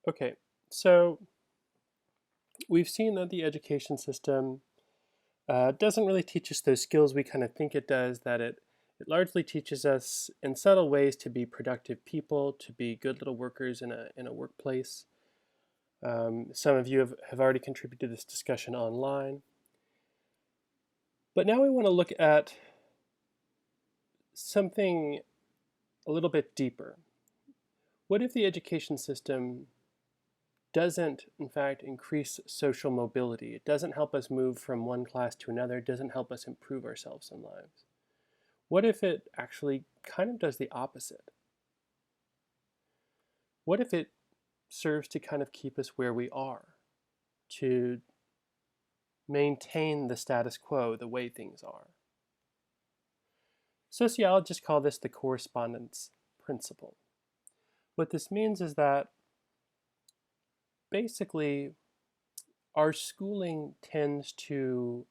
Okay, so we've seen that the education system doesn't really teach us those skills we kind of think it does, that it largely teaches us in subtle ways to be productive people, to be good little workers in a workplace. Some of you have already contributed to this discussion online. But now we want to look at something a little bit deeper. What if the education system doesn't, in fact, increase social mobility? It doesn't help us move from one class to another. It doesn't help us improve ourselves in lives. What if it actually kind of does the opposite? What if it serves to kind of keep us where we are, to maintain the status quo, the way things are? Sociologists call this the correspondence principle. What this means is that basically our schooling tends to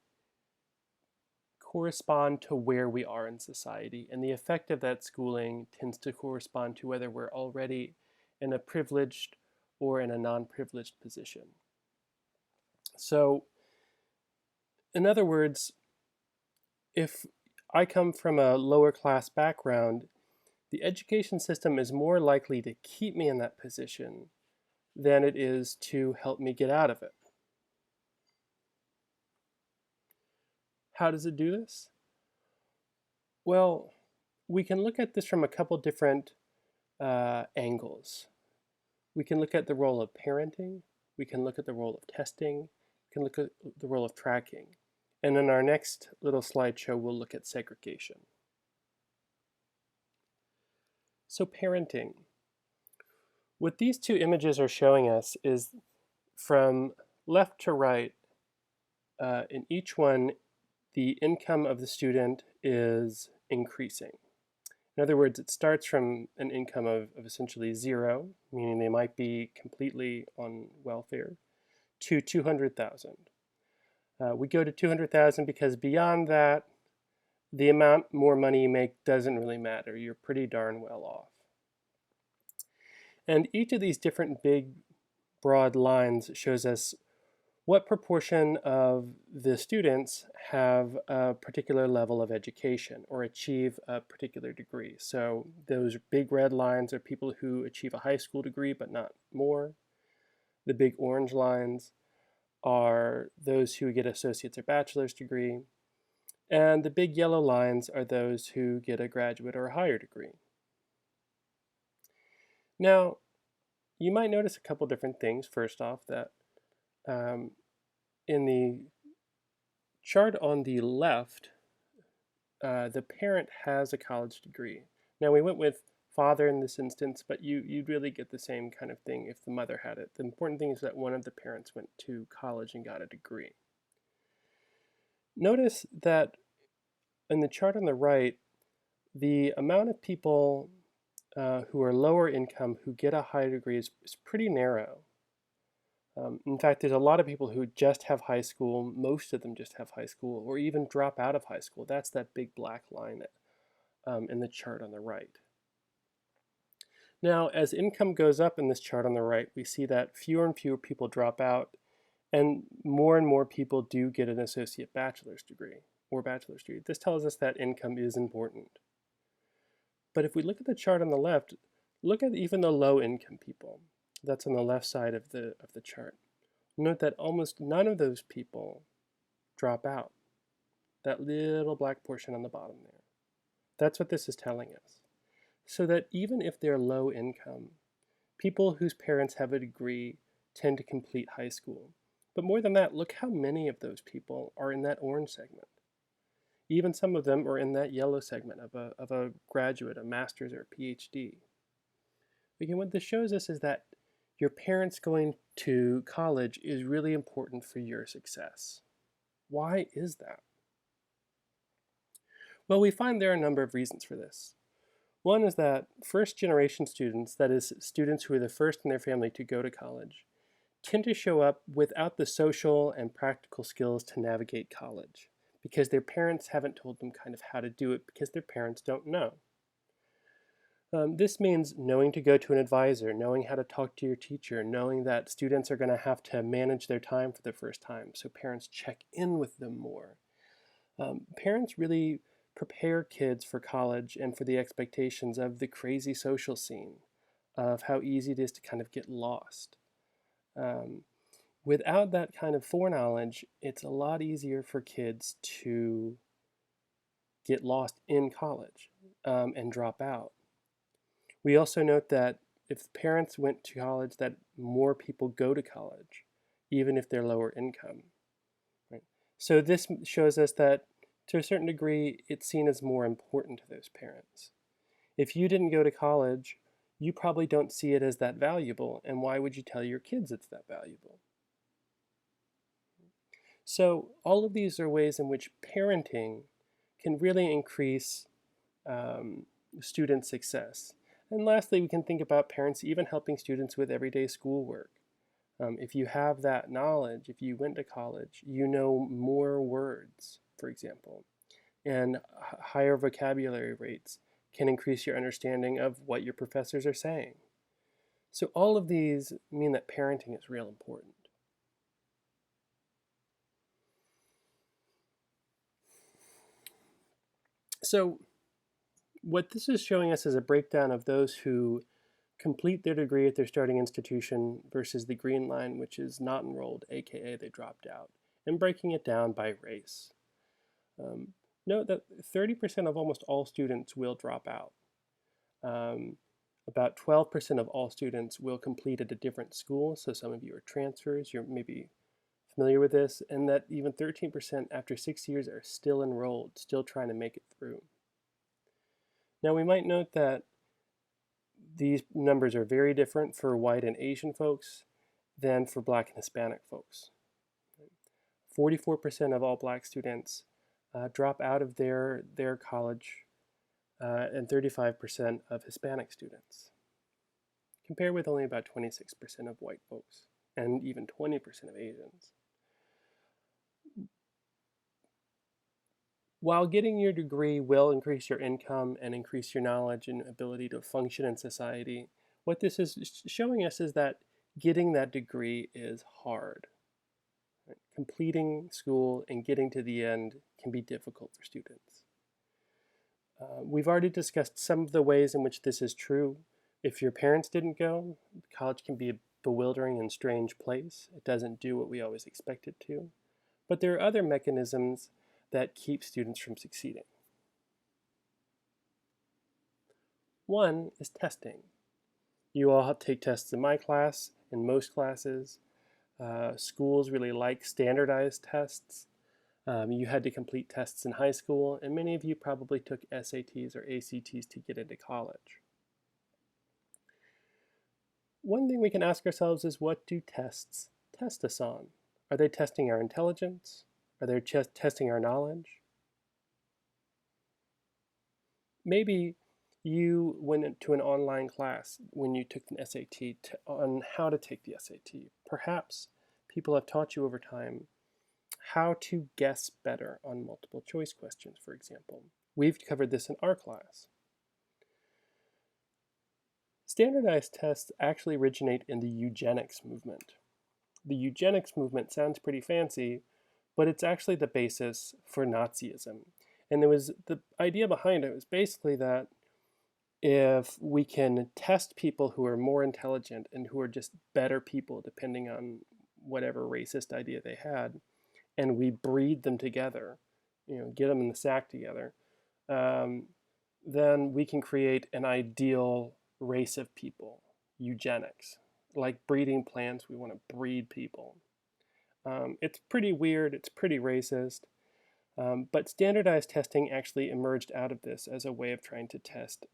correspond to where we are in society, and the effect of that schooling tends to correspond to whether we're already in a privileged or in a non-privileged position. So, in other words, if I come from a lower class background, the education system is more likely to keep me in that position than it is to help me get out of it. How does it do this? Well, we can look at this from a couple different angles. We can look at the role of parenting, we can look at the role of testing, we can look at the role of tracking. And in our next little slideshow, we'll look at segregation. So parenting. What these two images are showing us is from left to right, in each one, the income of the student is increasing. In other words, it starts from an income of essentially zero, meaning they might be completely on welfare, to 200,000. We go to 200,000 because beyond that, the amount more money you make doesn't really matter. You're pretty darn well off. And each of these different big, broad lines shows us what proportion of the students have a particular level of education or achieve a particular degree. So those big red lines are people who achieve a high school degree but not more. The big orange lines are those who get associate's or bachelor's degree. And the big yellow lines are those who get a graduate or a higher degree. Now, you might notice a couple different things. First off, that in the chart on the left, the parent has a college degree. Now, we went with father in this instance, but you'd really get the same kind of thing if the mother had it. The important thing is that one of the parents went to college and got a degree. Notice that in the chart on the right, the amount of people who are lower income who get a higher degree is pretty narrow. In fact, there's a lot of people who just have high school, most of them just have high school, or even drop out of high school. That's that big black line in the chart on the right. Now, as income goes up in this chart on the right, we see that fewer and fewer people drop out, and more people do get an associate bachelor's degree or bachelor's degree. This tells us that income is important. But if we look at the chart on the left, look at even the low income people. That's on the left side of the chart. Note that almost none of those people drop out. That little black portion on the bottom there. That's what this is telling us. So that even if they're low income, people whose parents have a degree tend to complete high school. But more than that, look how many of those people are in that orange segment. Even some of them are in that yellow segment of a graduate, a master's, or a PhD. Again, what this shows us is that your parents going to college is really important for your success. Why is that? Well, we find there are a number of reasons for this. One is that first-generation students, that is, students who are the first in their family to go to college, tend to show up without the social and practical skills to navigate college because their parents haven't told them kind of how to do it because their parents don't know. This means knowing to go to an advisor, knowing how to talk to your teacher, knowing that students are going to have to manage their time for the first time, so parents check in with them more. Parents really prepare kids for college and for the expectations of the crazy social scene, of how easy it is to kind of get lost. Um, Without that kind of foreknowledge, it's a lot easier for kids to get lost in college and drop out. We also note that if parents went to college, that more people go to college, even if they're lower income. Right? So this shows us that to a certain degree, it's seen as more important to those parents. If you didn't go to college, you probably don't see it as that valuable, and why would you tell your kids it's that valuable? So all of these are ways in which parenting can really increase um, student success. And lastly, we can think about parents even helping students with everyday schoolwork. If you have that knowledge, if you went to college, you know more words, for example, and higher vocabulary rates can increase your understanding of what your professors are saying. So all of these mean that parenting is real important. So what this is showing us is a breakdown of those who complete their degree at their starting institution versus the green line, which is not enrolled, aka they dropped out, and breaking it down by race. Um, Note that 30% of almost all students will drop out. About 12% of all students will complete at a different school, so some of you are transfers, you're maybe familiar with this, and that even 13% after 6 years are still enrolled, still trying to make it through. Now we might note that these numbers are very different for white and Asian folks than for black and Hispanic folks. 44% of all black students drop out of their college and 35% of Hispanic students, compared with only about 26% of white folks and even 20% of Asians. While getting your degree will increase your income and increase your knowledge and ability to function in society, what this is showing us is that getting that degree is hard. Right? Completing school and getting to the end can be difficult for students. We've already discussed some of the ways in which this is true. If your parents didn't go, college can be a bewildering and strange place. It doesn't do what we always expect it to. But there are other mechanisms that keep students from succeeding. One is testing. You all take tests in my class, in most classes. Schools really like standardized tests. You had to complete tests in high school, and many of you probably took SATs or ACTs to get into college. One thing we can ask ourselves is, what do tests test us on? Are they testing our intelligence? Are they just testing our knowledge? Maybe you went into an online class when you took an SAT on how to take the SAT. Perhaps people have taught you over time how to guess better on multiple choice questions, for example. We've covered this in our class. Standardized tests actually originate in the eugenics movement. The eugenics movement sounds pretty fancy, but it's actually the basis for Nazism. And the idea behind it was basically that if we can test people who are more intelligent and who are just better people, depending on whatever racist idea they had, and we breed them together, get them in the sack together, um, then we can create an ideal race of people, eugenics. Like breeding plants, we want to breed people. It's pretty weird, it's pretty racist, but standardized testing actually emerged out of this as a way of trying to test,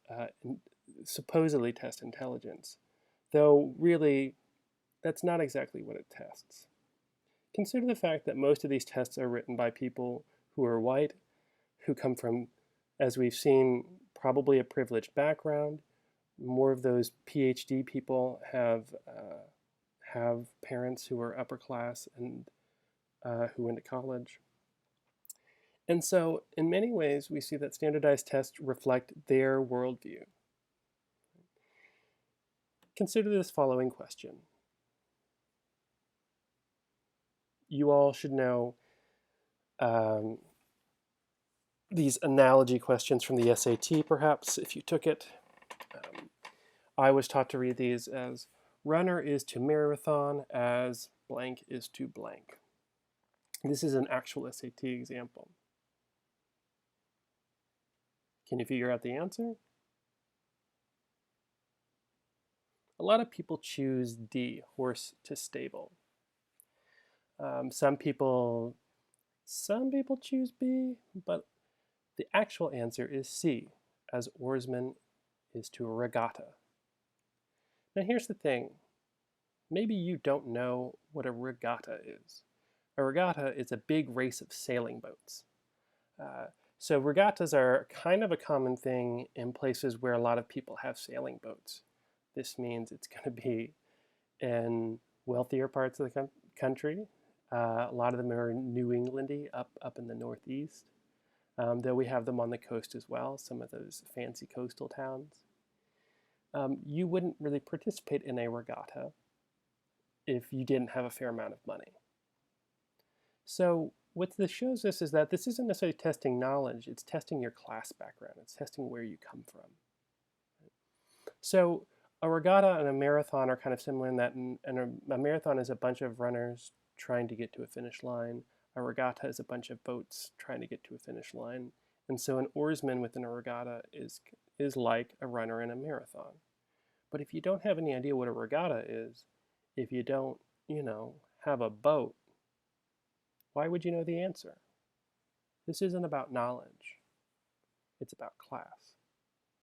supposedly test intelligence, though really that's not exactly what it tests. Consider the fact that most of these tests are written by people who are white, who come from, as we've seen, probably a privileged background. More of those PhD people have parents who are upper class and who went to college. And so, in many ways, we see that standardized tests reflect their worldview. consider this following question. You all should know these analogy questions from the SAT, perhaps, if you took it. I was taught to read these as runner is to marathon as blank is to blank. This is an actual SAT example. Can you figure out the answer? A lot of people choose D, horse to stable. Some people choose B, but the actual answer is C, as oarsman is to a regatta. Now here's the thing. Maybe you don't know what a regatta is. A regatta is a big race of sailing boats. So regattas are kind of a common thing in places where a lot of people have sailing boats. This means it's going to be in wealthier parts of the country. A lot of them are New Englandy, up in the Northeast. Though we have them on the coast as well, some of those fancy coastal towns. You wouldn't really participate in a regatta if you didn't have a fair amount of money. So what this shows us is that this isn't necessarily testing knowledge, it's testing your class background, it's testing where you come from. So a regatta and a marathon are kind of similar in that a marathon is a bunch of runners trying to get to a finish line. A regatta is a bunch of boats trying to get to a finish line. And so an oarsman within a regatta is like a runner in a marathon. But if you don't have any idea what a regatta is, if you don't, have a boat, why would you know the answer? This isn't about knowledge. It's about class.